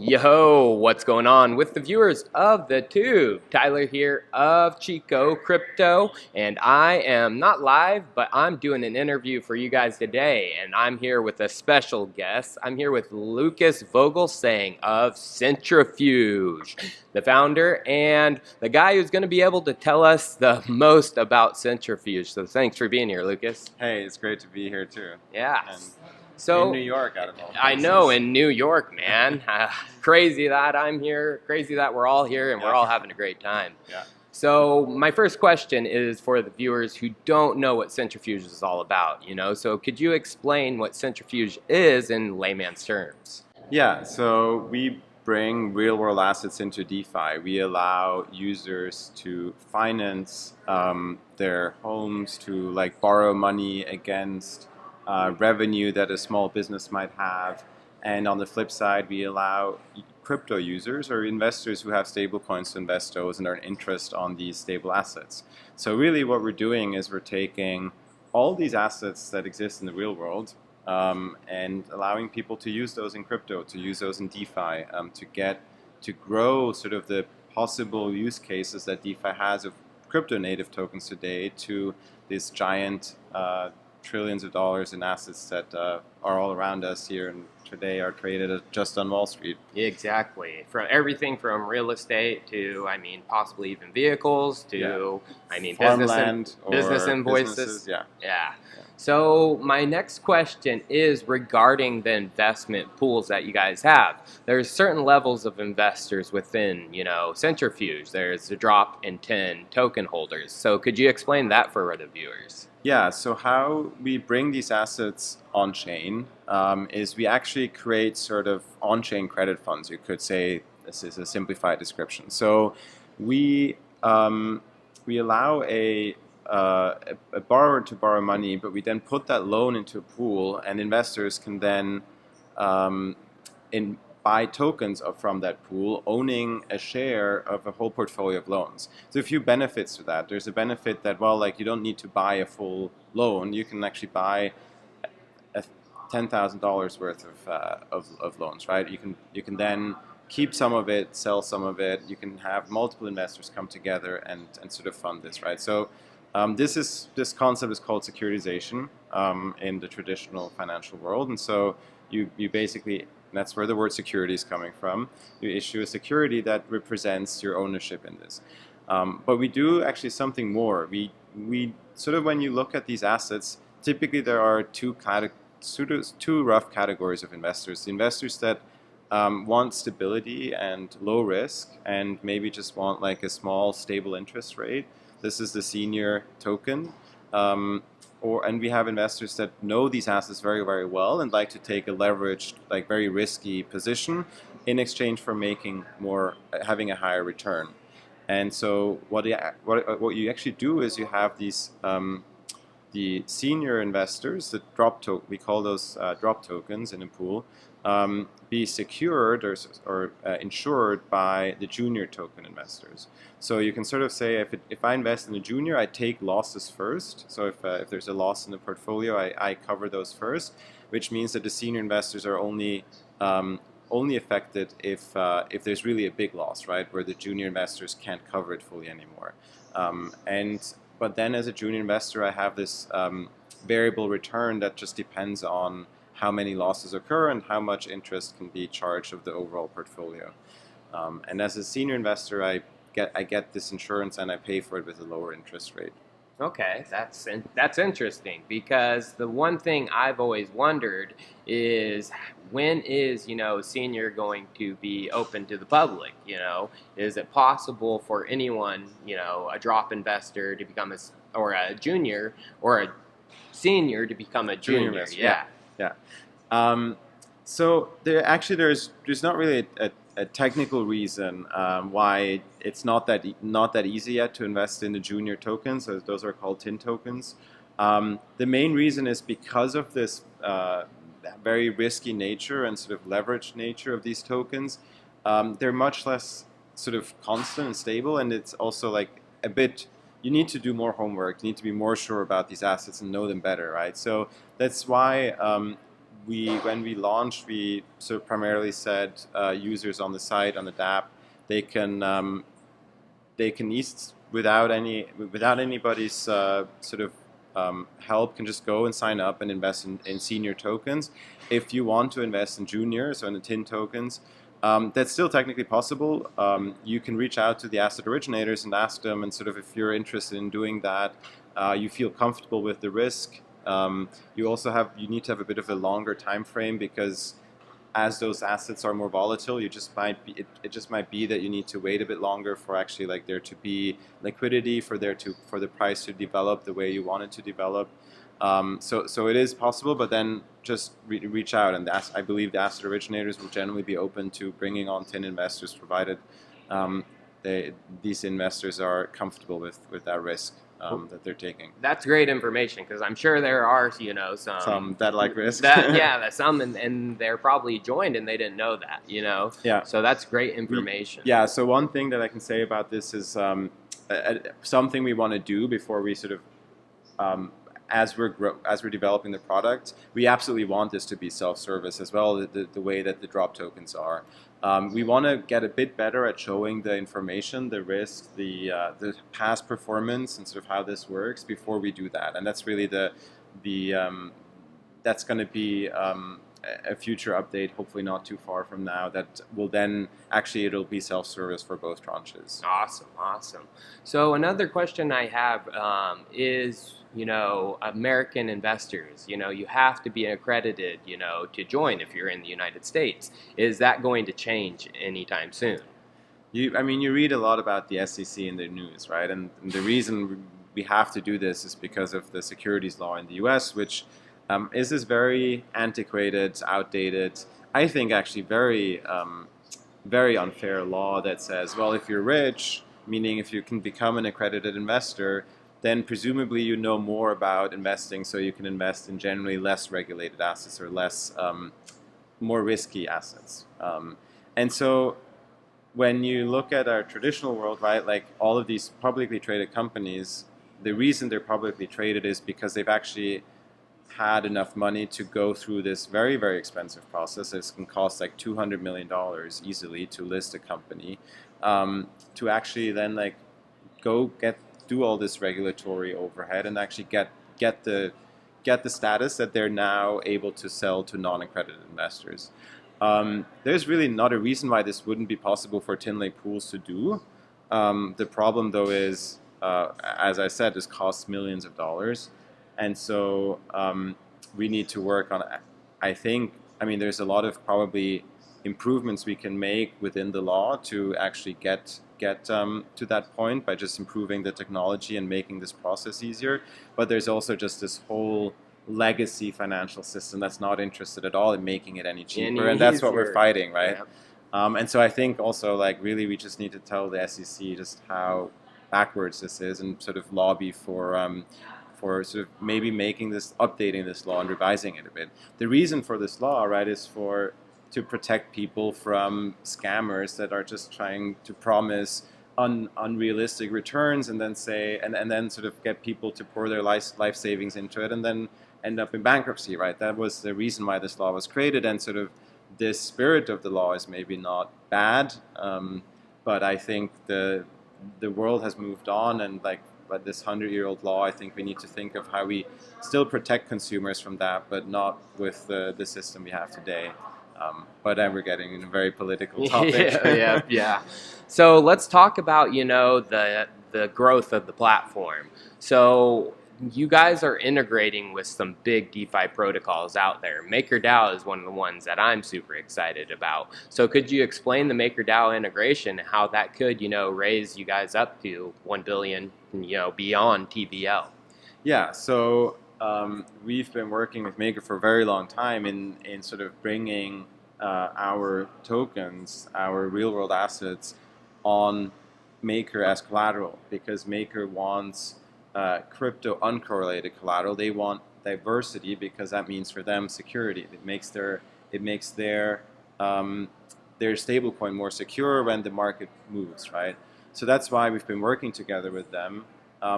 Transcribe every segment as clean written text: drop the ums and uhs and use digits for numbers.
Yo, what's going on with the viewers of the tube? Tyler here of Chico Crypto, and I am not live, but I'm doing an interview for you guys today, and I'm here with a special guest. I'm here with Lucas Vogelsang of Centrifuge, the founder and the guy who's going to be able to tell us the most about Centrifuge. So thanks for being here, Lucas. Hey, it's great to be here too. Yeah. And So in New York, out of all places. I know, in New York, man. Crazy that I'm here. Crazy that we're all here and we're all having a great time. Yeah. So my first question is for the viewers who don't know what Centrifuge is all about. So could you explain what Centrifuge is in layman's terms? Yeah. So we bring real-world assets into DeFi. We allow users to finance their homes, to borrow money against revenue that a small business might have. And on the flip side, we allow crypto users or investors who have stable coins to invest those and earn interest on these stable assets. So really what we're doing is we're taking all these assets that exist in the real world and allowing people to use those in crypto, to use those in DeFi, to grow sort of the possible use cases that DeFi has of crypto native tokens today to this giant trillions of dollars in assets that are all around us here and today are traded just on Wall Street. Exactly. From everything from real estate to, possibly even vehicles to, farmland, business invoices. Businesses, Yeah. So my next question is regarding the investment pools that you guys have. There's certain levels of investors within, Centrifuge. There's a drop in 10 token holders. So could you explain that for the viewers? Yeah, so how we bring these assets on-chain is we actually create sort of on-chain credit funds. You could say this is a simplified description. So we allow a borrower to borrow money, but we then put that loan into a pool, and investors can then buy tokens from that pool, owning a share of a whole portfolio of loans. So a few benefits to that. There's a benefit that, you don't need to buy a full loan. You can actually buy $10,000 worth of loans, right? You can then keep some of it, sell some of it. You can have multiple investors come together and sort of fund this, right? So this concept is called securitization in the traditional financial world, and so you basically, that's where the word security is coming from. You issue a security that represents your ownership in this. But we do actually something more. We sort of, when you look at these assets, typically there are two rough categories of investors. The investors that want stability and low risk and maybe just want a small stable interest rate. This is the senior token. And we have investors that know these assets very, very well and like to take a leveraged, very risky position in exchange for having a higher return. And so what you actually do is you have these the senior investors, we call those drop tokens in a pool, be secured or insured by the junior token investors. So you can sort of say, if I invest in a junior, I take losses first. So if there's a loss in the portfolio, I cover those first, which means that the senior investors are only affected if there's really a big loss, right, where the junior investors can't cover it fully anymore. But then as a junior investor, I have this variable return that just depends on how many losses occur and how much interest can be charged of the overall portfolio. And as a senior investor, I get this insurance and I pay for it with a lower interest rate. Okay, that's interesting, because the one thing I've always wondered is, when is senior going to be open to the public? Is it possible for anyone, a drop investor to become a junior or a senior to become a junior? Investor, yeah. So there's not really a technical reason why it's not that easy yet to invest in the junior tokens. Those are called TIN tokens. The main reason is because of this very risky nature and sort of leveraged nature of these tokens. They're much less sort of constant and stable, and it's also you need to do more homework. You need to be more sure about these assets and know them better, right? So that's why when we launched, we sort of primarily said users on the site, on the DApp, they can without anybody's sort of help, can just go and sign up and invest in senior tokens. If you want to invest in juniors or in the tin tokens, that's still technically possible. You can reach out to the asset originators and ask them, and sort of if you're interested in doing that, you feel comfortable with the risk. You need to have a bit of a longer time frame, because as those assets are more volatile, it just might be that you need to wait a bit longer for actually like there to be liquidity for the price to develop the way you want it to develop. So it is possible, but then just reach out, and I believe the asset originators will generally be open to bringing on tin investors, provided these investors are comfortable with that risk that they're taking. That's great information, because I'm sure there are, some that like risk. Some and they're probably joined and they didn't know that, Yeah. So that's great information. Yeah. So one thing that I can say about this is something we want to do before we sort of as we're developing the product, we absolutely want this to be self-service as well, the way that the drop tokens are. We want to get a bit better at showing the information, the risk, the past performance, and sort of how this works before we do that. And that's really that's going to be a future update, hopefully not too far from now, that will then it'll be self-service for both tranches. Awesome. So another question I have is, American investors, you have to be accredited, to join if you're in the United States. Is that going to change anytime soon? You read a lot about the SEC in the news, right? And the reason we have to do this is because of the securities law in the US, which is this very antiquated, outdated, I think actually very, very unfair law that says, well, if you're rich, meaning if you can become an accredited investor, then presumably you know more about investing, so you can invest in generally less regulated assets or less, more risky assets. And so when you look at our traditional world, right, like all of these publicly traded companies, the reason they're publicly traded is because they've actually had enough money to go through this very, very expensive process. It can cost like $200 million easily to list a company, to actually then like do all this regulatory overhead and actually get the status that they're now able to sell to non-accredited investors. There's really not a reason why this wouldn't be possible for tin lake pools to do. The problem though is, as I said, this costs millions of dollars. And so we need to work on, there's a lot of probably improvements we can make within the law to actually get to that point by just improving the technology and making this process easier. But there's also just this whole legacy financial system that's not interested at all in making it any cheaper, and that's what we're fighting, right? Yeah. And so I think also like really we just need to tell the SEC just how backwards this is, and sort of lobby for sort of maybe updating this law and revising it a bit. The reason for this law, right, is to protect people from scammers that are just trying to promise unrealistic returns and then and then sort of get people to pour their life savings into it and then end up in bankruptcy, right? That was the reason why this law was created, and sort of this spirit of the law is maybe not bad, but I think the world has moved on, and but this 100-year-old law, I think we need to think of how we still protect consumers from that, but not with the system we have today. But then we're getting in a very political topic. Yeah. So let's talk about, the growth of the platform. So you guys are integrating with some big DeFi protocols out there. MakerDAO is one of the ones that I'm super excited about. So could you explain the MakerDAO integration, how that could, raise you guys up to 1 billion, beyond TVL? Yeah, so we've been working with Maker for a very long time in sort of bringing our tokens, our real-world assets, on Maker as collateral, because Maker wants crypto uncorrelated collateral. They want diversity because that means for them security. It makes their stablecoin more secure when the market moves, right? So that's why we've been working together with them.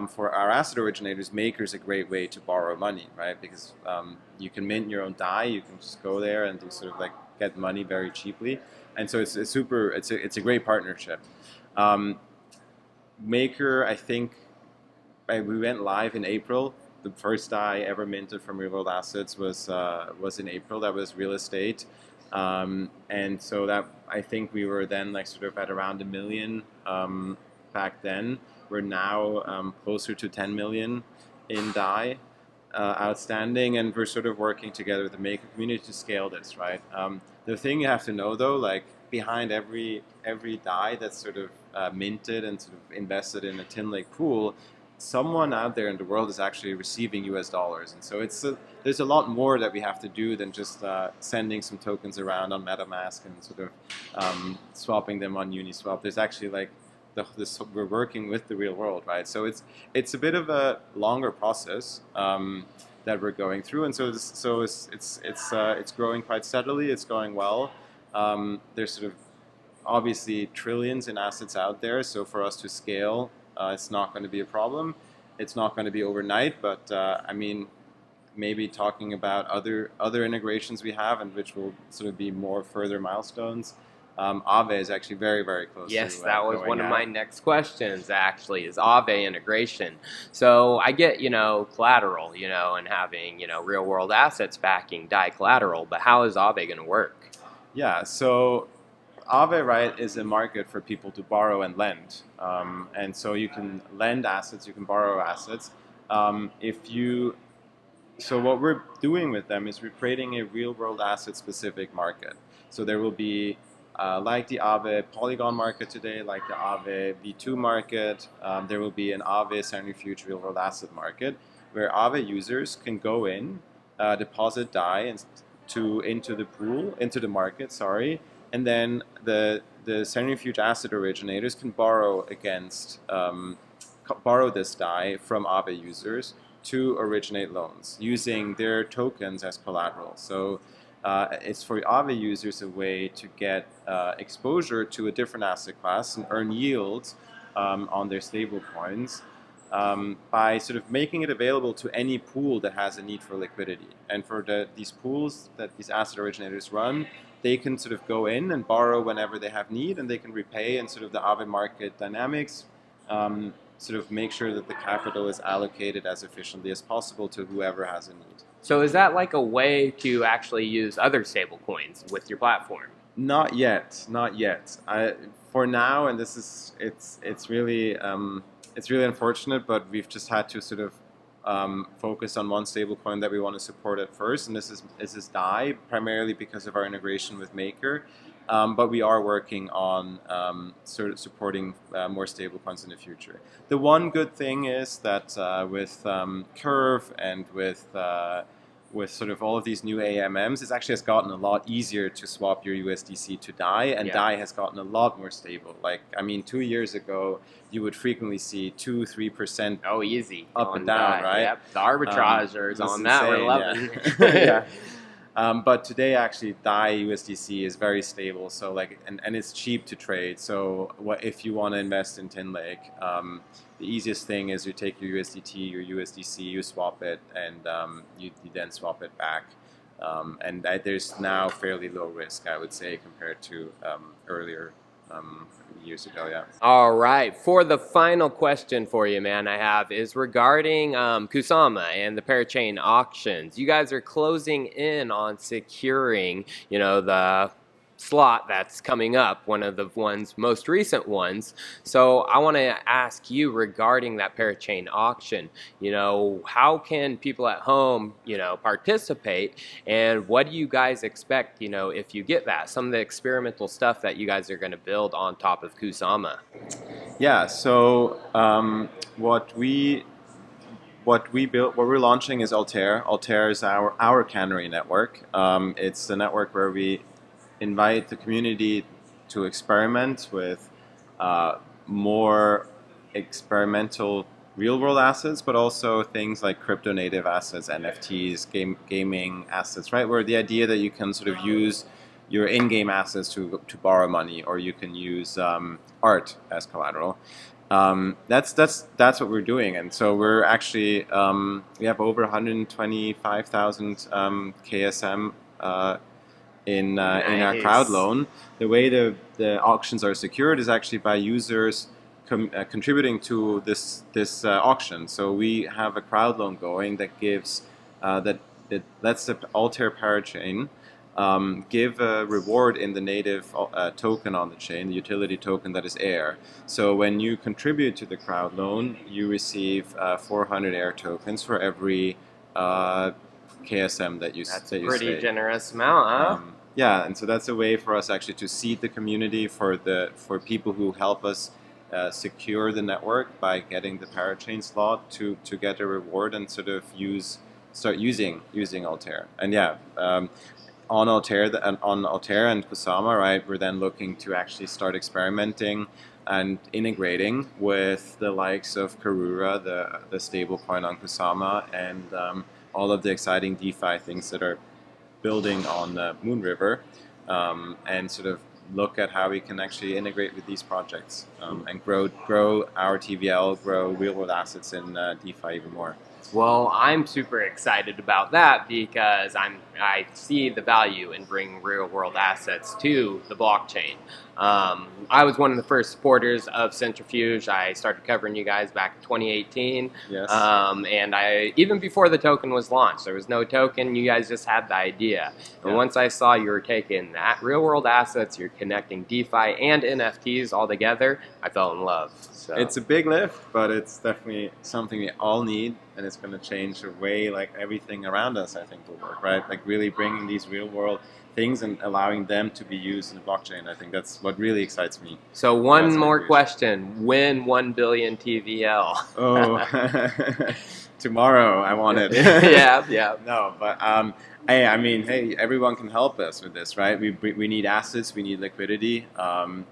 for our asset originators, Maker is a great way to borrow money, right? Because you can mint your own DAI, you can just go there and do sort of like get money very cheaply, and so it's a great partnership. Maker, I think, we went live in April. The first DAI ever minted from real world assets was in April. That was real estate, and so that I think we were then like sort of at around 1 million back then. We're now closer to 10 million in DAI outstanding, and we're sort of working together with the Maker community to scale this, right? The thing you have to know though, like behind every DAI that's sort of minted and sort of invested in a Tin Lake pool, someone out there in the world is actually receiving US dollars, and so there's a lot more that we have to do than just sending some tokens around on MetaMask and sort of swapping them on Uniswap. There's actually like we're working with the real world, right? So it's a bit of a longer process that we're going through, and so it's growing quite steadily. It's going well. There's sort of obviously trillions in assets out there, so for us to scale, it's not going to be a problem. It's not going to be overnight, but I mean, maybe talking about other integrations we have, and which will sort of be more further milestones. AAVE is actually very, very close. Yes, that was one of my next questions, actually, is AAVE integration. So I get, collateral, and having, real world assets backing DAI collateral, but how is AAVE going to work? Yeah, so AAVE, right, is a market for people to borrow and lend. And so you can lend assets, you can borrow assets. So what we're doing with them is we're creating a real world asset specific market. So there will be like the AAVE Polygon market today, like the AAVE V2 market, there will be an AAVE Centrifuge real world asset market where AAVE users can go in, deposit DAI into the pool, into the market, sorry, and then the Centrifuge asset originators can borrow this DAI from AAVE users to originate loans using their tokens as collateral. So it's for AAVE users a way to get exposure to a different asset class and earn yields on their stable coins by sort of making it available to any pool that has a need for liquidity. And for these pools that these asset originators run, they can sort of go in and borrow whenever they have need, and they can repay, and sort of the AAVE market dynamics sort of make sure that the capital is allocated as efficiently as possible to whoever has a need. So is that like a way to actually use other stablecoins with your platform? Not yet, not yet. For now, and it's really unfortunate, but we've just had to sort of focus on one stablecoin that we want to support at first, and this is DAI, primarily because of our integration with Maker. But we are working on sort of supporting more stablecoins in the future. The one good thing is that with Curve and with sort of all of these new AMMs, it actually has gotten a lot easier to swap your USDC to DAI, and DAI has gotten a lot more stable. Like, I mean, 2 years ago, you would frequently see 2-3% easy up and down, DAI. right? Yep. The arbitragers on that insane, we're loving. Yeah. But today, actually, DAI USDC is very stable. So like, and it's cheap to trade. So if you want to invest in Tin Lake, the easiest thing is you take your USDT, your USDC, you swap it, and you then swap it back. And there's now fairly low risk, I would say, compared to earlier years ago, yeah. All right, for the final question for you, man, I have is regarding Kusama and the parachain auctions. You guys are closing in on securing, the slot that's coming up, one of the most recent ones. So I want to ask you regarding that parachain auction, how can people at home, participate, and what do you guys expect, if you get that, some of the experimental stuff that you guys are going to build on top of Kusama? Yeah, so what we're launching is Altair. Altair is our canary network. It's a network where we invite the community to experiment with more experimental real-world assets, but also things like crypto-native assets, NFTs, gaming assets, right? Where the idea that you can sort of use your in-game assets to borrow money, or you can use art as collateral. That's what we're doing, and so we're actually we have over 125,000 KSM in our crowd loan. The way the auctions are secured is actually by users contributing to this auction. So we have a crowd loan going that gives that lets the Altair parachain give a reward in the native token on the chain, the utility token that is AIR. So when you contribute to the crowd loan, you receive 400 AIR tokens for every KSM that you That's that a you pretty stake. generous amount, huh? Yeah, and so that's a way for us actually to seed the community for people who help us secure the network by getting the parachain slot to get a reward and sort of start using Altair. And yeah, on Altair and Kusama, right, we're then looking to actually start experimenting and integrating with the likes of Karura, the stable coin on Kusama, and all of the exciting DeFi things that are building on Moon River, and sort of look at how we can actually integrate with these projects and grow our TVL, grow real world assets in DeFi even more. Well, I'm super excited about that because I see the value in bringing real world assets to the blockchain. I was one of the first supporters of Centrifuge. I started covering you guys back in 2018. Yes. And even before the token was launched, there was no token. You guys just had the idea. And once I saw you were taking that real world assets, you're connecting DeFi and NFTs all together, I fell in love. So it's a big lift, but it's definitely something we all need, and it's going to change the way like everything around us, I think, will work, right? Like really bringing these real world things and allowing them to be used in the blockchain. I think that's what really excites me. So one more question: when 1 billion TVL? Oh, tomorrow I want it. Yeah. No, but hey, I mean, hey, everyone can help us with this, right? We need assets, we need liquidity.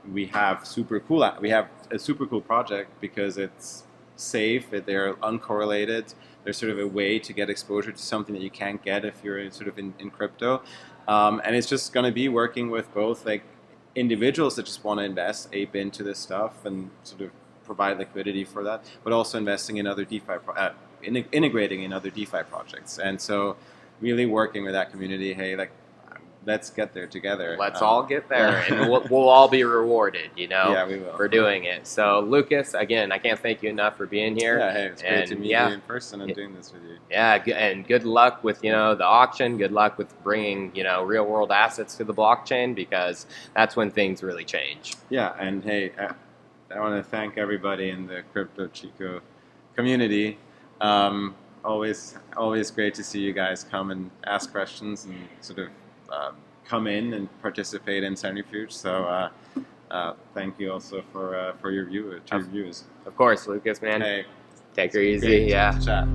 We have a super cool project because it's safe, they're uncorrelated. There's sort of a way to get exposure to something that you can't get if you're sort of in crypto. And it's just going to be working with both like individuals that just want to invest, ape into this stuff and sort of provide liquidity for that, but also investing in other DeFi, integrating in other DeFi projects. And so really working with that community, hey, like, let's get there together. Let's all get there, and we'll all be rewarded, Yeah, we will. for doing it. So, Lucas, again, I can't thank you enough for being here. Yeah, hey, it's great to meet you in person and doing this with you. Yeah, and good luck with, the auction. Good luck with bringing, real-world assets to the blockchain, because that's when things really change. Yeah, and hey, I want to thank everybody in the Crypto Chico community. Always great to see you guys come and ask questions and sort of come in and participate in Centrifuge. So thank you also for your viewers. Of course, Lucas, man. Hey, take her easy. Yeah. Chat.